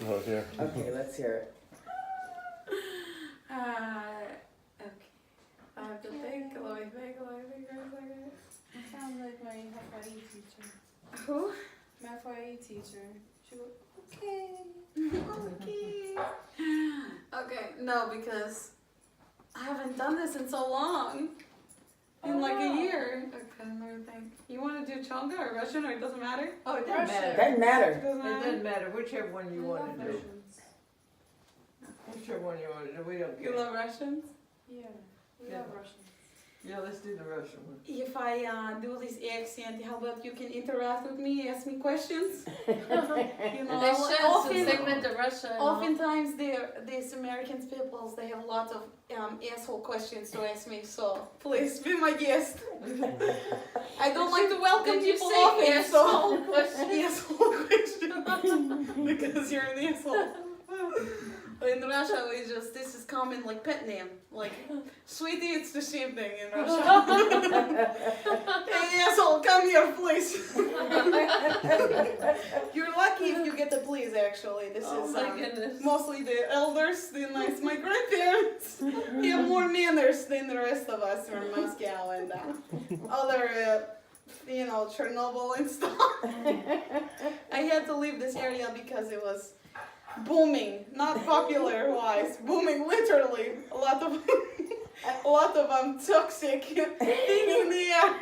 Oh, here. Okay, let's hear it. Okay. I have to think. Let me think for a second. You sound like my Hawaii teacher. Who? My Hawaii teacher. She goes, okay. Okay. Okay, no, because I haven't done this in so long. In like a year. Okay, let me think. You want to do Chonga or Russian or it doesn't matter? Oh, it doesn't matter. Doesn't matter. It doesn't It matter. doesn't matter, whichever one you I want love to do. Russians. Whichever one you want to do, we don't You care. love Russians? Yeah, we Yeah. love Russians. Yeah, let's do the Russian one. If I do this accent, how about you can interact with me, ask me questions? You know, They should often, segment the Russia. oftentimes these American peoples, they have a lot of asshole questions to ask me, so please be my guest. I don't like to welcome Did you people say often, so asshole question? asshole question because you're an asshole. In Russia, we just, this is common like pet name. Like, sweetie, it's the same thing in Russia. Hey, asshole, come here, please. You're lucky if you get the please, actually. This Oh is my goodness. mostly the elders, the nice, my grandparents. Have more manners than the rest of us from Moscow and other, Chernobyl and stuff. I had to leave this area because it was booming, not popular wise, booming literally. A lot of toxic things in the air,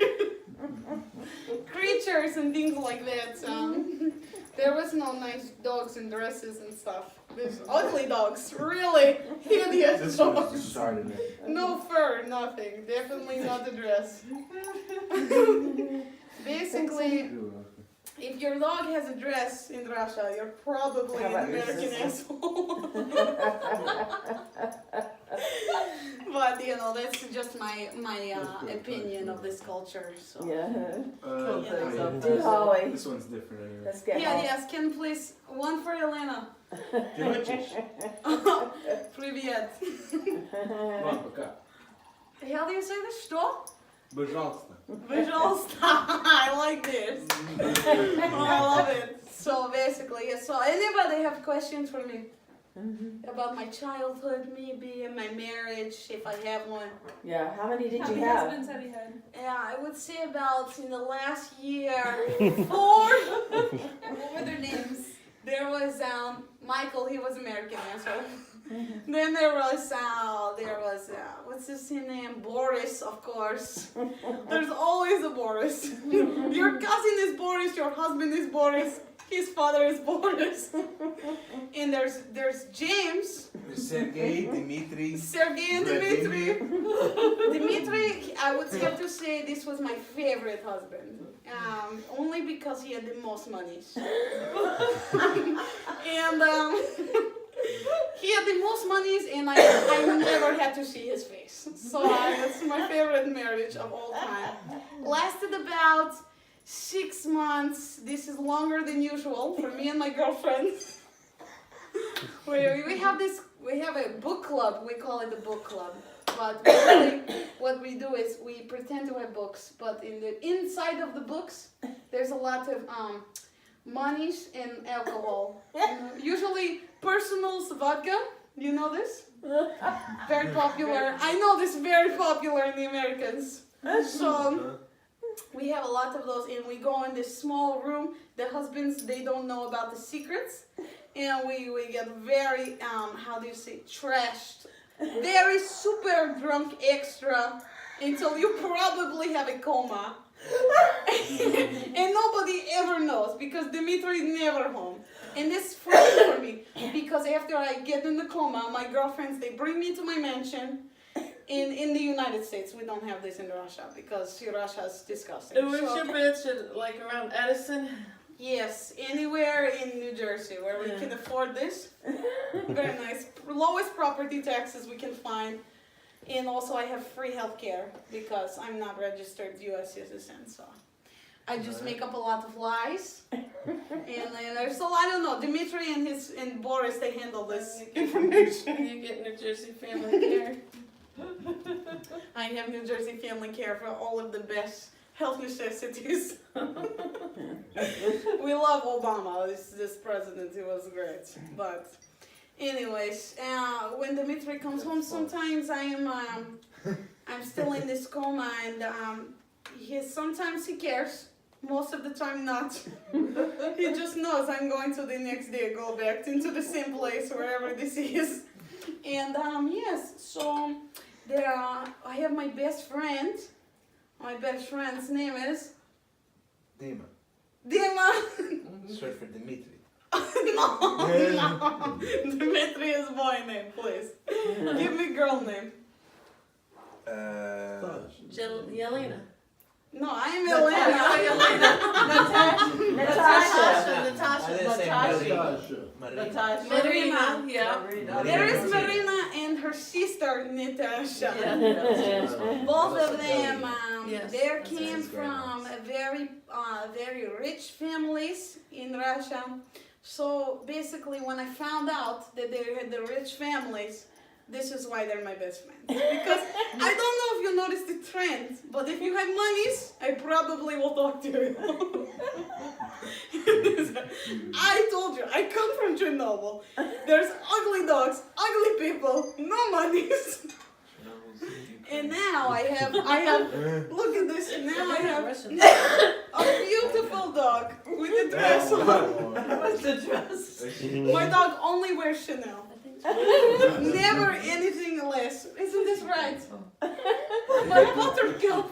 creatures and things like that. There was no nice dogs and dresses and stuff. There's ugly dogs, really hideous This one dogs. just started it. No fur, nothing. Definitely not the dress. Basically, if your dog has a dress in Russia, you're probably How an about your American sister? asshole. But that's just my opinion of this culture. So. Yeah. Yeah. Holly. This one's different anyway. Let's get Yeah, Holly. yes. Can please one for Elena. Привет. Ладно, пока. How do you say this? Что? Пожалуйста. Пожалуйста. I like this. Oh, I love it. So basically, yeah, so anybody have questions for me about my childhood, maybe, and my marriage, if I have one? Yeah, how many did How you many have? husbands have you had? Yeah, I would say about in the last year 4. What were their names? There was Michael. He was American, so. Then there was what's his name? Boris, of course. There's always a Boris. Your cousin is Boris. Your husband is Boris. His father is Boris. And there's James. Sergey, Dmitry. Sergey and Dmitry. Dmitry, I would have to say this was my favorite husband. Only because he had the most money. And he had the most monies, and I never had to see his face. So it's my favorite marriage of all time. Lasted about 6 months. This is longer than usual for me and my girlfriend. We have a book club. We call it a book club. But really, what we do is we pretend to have books, but in the inside of the books, there's a lot of monies and alcohol. Usually, personals vodka. You know this? Very popular. I know this very popular in the Americans. So we have a lot of those, and we go in this small room. The husbands, they don't know about the secrets, and we get very trashed. Very super drunk extra until you probably have a coma. And nobody ever knows because Dmitry is never home. And it's funny for me because after I get in the coma, my girlfriends, they bring me to my mansion. In the United States, we don't have this in Russia because Russia is disgusting. And where's your mansion? Like around Edison? Yes, anywhere in New Jersey where we can afford this. Very nice. Lowest property taxes we can find. And also I have free health care because I'm not registered U.S. citizen. So I just make up a lot of lies. And so I don't know, Dmitry and Boris, they handle this information. You get New Jersey family care. I have New Jersey family care for all of the best health necessities. We love Obama. This president, he was great. But anyways, when Dimitri comes home, sometimes I'm still in this coma, and sometimes he cares. Most of the time not. He just knows I'm going to the next day go back into the same place wherever this is. And yes, so I have my best friend. My best friend's name is Dima. Dima. Short for Dimitri. No. Dimitri is boy name, please. Give me girl name. Elena. No, I'm Elena. Natasha. Marina. Yeah. There is Marina and her sister Natasha. Both of them, Yes. they came from a very rich families in Russia. So basically, when I found out that they had the rich families, this is why they're my best friends. Because I don't know if you noticed the trend, but if you have monies, I probably will talk to you. I told you, I come from Chernobyl. There's ugly dogs, ugly people, no monies. And now I have, look at this, and now I have a beautiful dog with a dress on. What's the dress? My dog only wears Chanel. Never anything less. Isn't this right? My buttercup.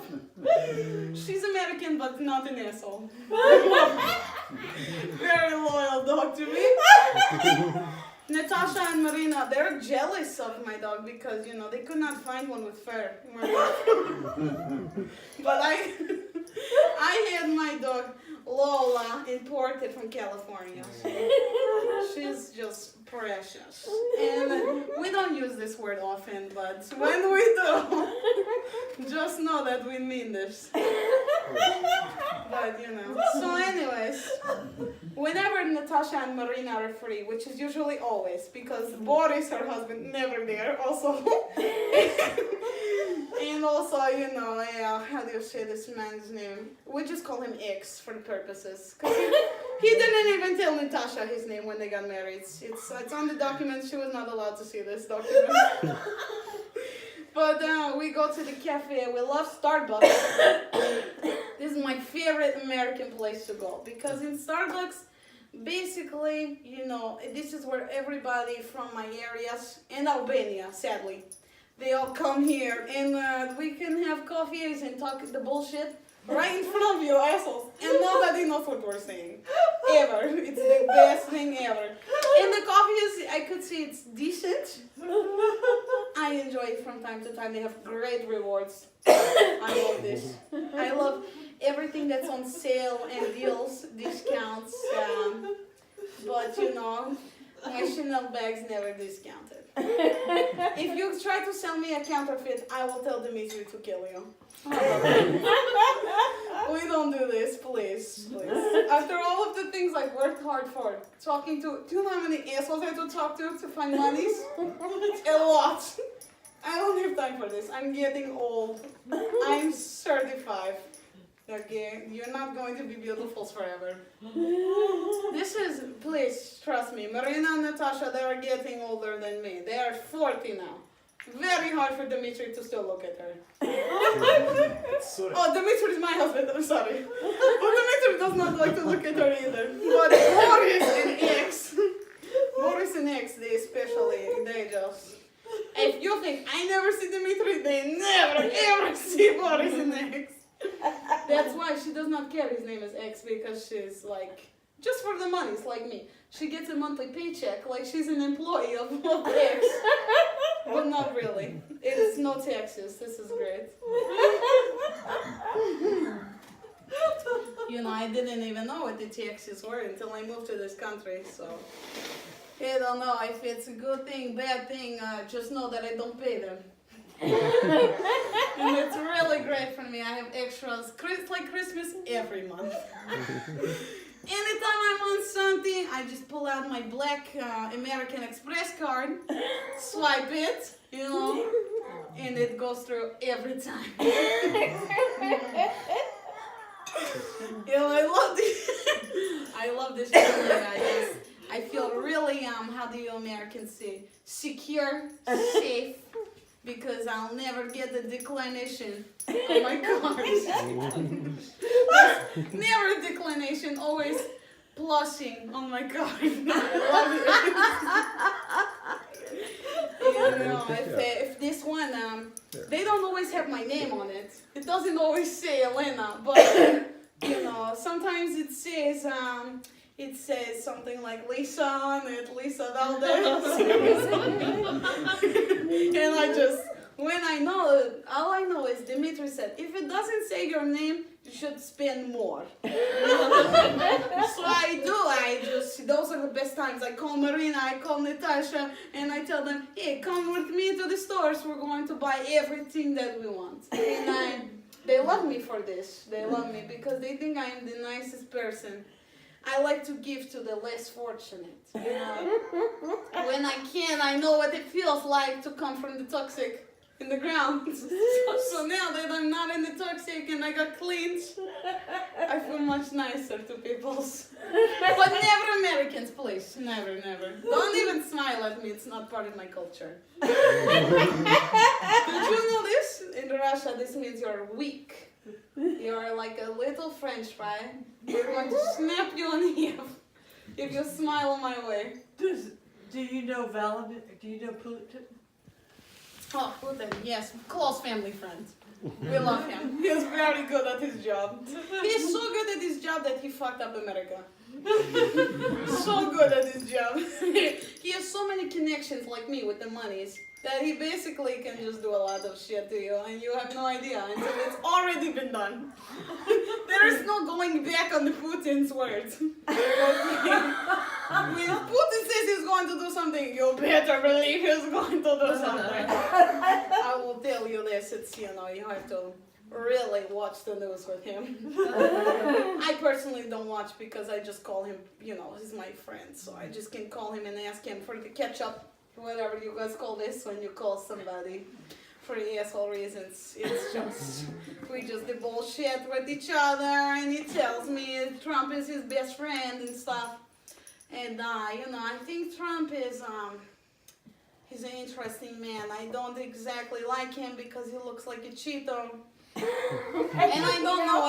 She's American, but not an asshole. Very loyal dog to me. Natasha and Marina, they're jealous of my dog because, they could not find one with fur. But I had my dog Lola imported from California. She's just precious. And we don't use this word often, but when we do, just know that we mean this. But, So anyways, whenever Natasha and Marina are free, which is usually always, because Boris, her husband, never there also. And also, how do you say this man's name? We just call him X for the purposes. Because he didn't even tell Natasha his name when they got married. It's on the document. She was not allowed to see this document. But we go to the cafe. We love Starbucks. This is my favorite American place to go. Because in Starbucks, basically, this is where everybody from my areas and Albania, sadly, they all come here, and we can have coffees and talk the bullshit right in front of you, assholes. And nobody knows what we're saying. Ever. It's the best thing ever. And the coffee is, I could see it's decent. I enjoy it from time to time. They have great rewards. I love this. I love everything that's on sale and deals, discounts. But, my Chanel bag's never discounted. If you try to sell me a counterfeit, I will tell Dimitri to kill you. We don't do this, please. After all of the things I've worked hard for, do you know how many assholes I have to talk to find monies? A lot. I don't have time for this. I'm getting old. I'm 35. Okay, you're not going to be beautiful forever. Please, trust me, Marina and Natasha, they are getting older than me. They are 40 now. Very hard for Dimitri to still look at her. Oh, Dimitri is my husband, I'm sorry. But Dimitri does not like to look at her either. But Boris and X, they just... If you think I never see Dimitri, they never ever see Boris and X. That's why she does not care his name is X, because she's just for the money, it's like me. She gets a monthly paycheck, like she's an employee of X. But not really. It's no taxes, this is great. I didn't even know what the taxes were until I moved to this country, so. I don't know if it's a good thing, bad thing, just know that I don't pay them. And it's really great for me. I have extras. It's like Christmas every month. Anytime I'm on something, I just pull out my black American Express card, swipe it, and it goes through every time. You know, I love this. I love this family. I feel really how do you Americans say, secure, safe, because I'll never get the declination on my cards. Never a declination, always plushing on my card. I love it. You know, if this one, they don't always have my name on it. It doesn't always say Elena, but you know, sometimes it says something like Lisa on it, Lisa Valdez. And I just, when I know, all I know is Dimitri said, if it doesn't say your name, you should spend more. So I do, those are the best times. I call Marina, I call Natasha, and I tell them, hey, come with me to the stores, we're going to buy everything that we want. And they love me for this. They love me because they think I am the nicest person. I like to give to the less fortunate. You know? When I can, I know what it feels like to come from the toxic in the ground. So now that I'm not in the toxic and I got cleaned, I feel much nicer to people. But never Americans, please. Never, never. Don't even smile at me. It's not part of my culture. Did you know this? In Russia, this means you're weak. You're like a little French fry. We're going to snap you in half if you smile my way. Do you know Vladimir? Do you know Putin? Oh, Putin, yes, close family friend. We love him. He's very good at his job. He's so good at his job that he fucked up America. So good at his job. He has so many connections like me with the monies that he basically can just do a lot of shit to you and you have no idea until it's already been done. There is no going back on the Putin's words. When Putin says he's going to do something, you better believe he's going to do something. I will tell you this, it's, you know, you have to really watch the news with him. I personally don't watch because I just call him, you know, he's my friend, so I just can call him and ask him for the ketchup, whatever you guys call this when you call somebody for asshole reasons. It's just, we just do bullshit with each other and he tells me Trump is his best friend and stuff. And, you know, I think Trump is, he's an interesting man. I don't exactly like him because he looks like a Cheeto. And I don't know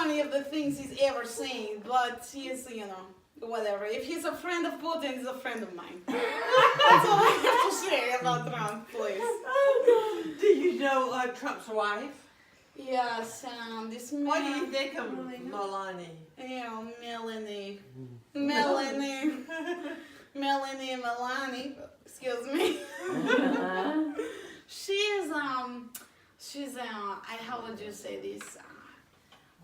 any of the things he's ever saying, but he's, you know, whatever. If he's a friend of Putin, he's a friend of mine. That's all I have to say about Trump, please. Do you know Trump's wife? Yes, this man. What do you think of Melania? Yeah, Melanie. Excuse me. She's how would you say this?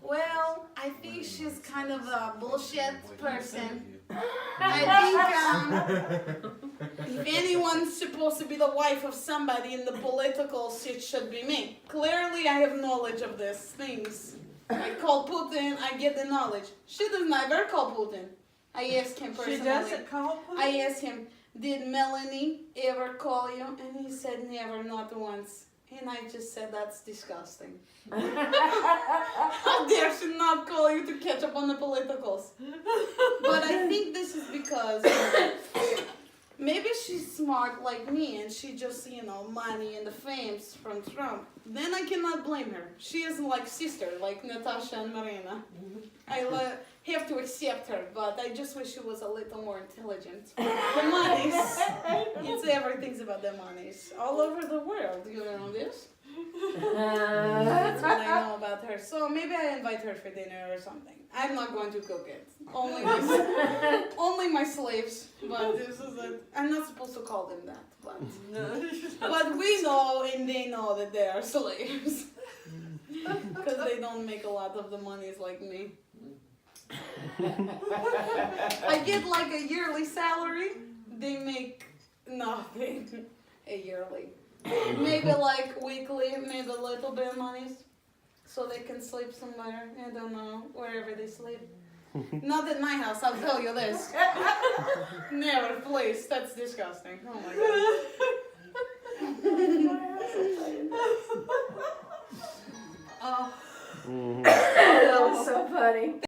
Well, I think she's kind of a bullshit person. I think if anyone's supposed to be the wife of somebody in the politicals, it should be me. Clearly, I have knowledge of these things. I call Putin, I get the knowledge. She does never call Putin. I asked him personally. She doesn't call Putin? I asked him, did Melanie ever call you? And he said, never, not once. And I just said, that's disgusting. How dare she not call you to catch up on the politicals? But I think this is because maybe she's smart like me and she just, you know, money and the fames from Trump. Then I cannot blame her. She isn't like sister, like Natasha and Marina. I have to accept her, but I just wish she was a little more intelligent. The monies, it's everything's about the monies. All over the world, you know this? That's what I know about her. So maybe I invite her for dinner or something. I'm not going to cook it. Only my slaves. But this is I'm not supposed to call them that. But we know and they know that they are slaves. Because they don't make a lot of the monies like me. I get like a yearly salary. They make nothing a yearly. Maybe like weekly, maybe a little bit of money. So they can sleep somewhere. I don't know, wherever they sleep. Not at my house, I'll tell you this. Never, please. That's disgusting. Oh my god. Mhm. That was so funny.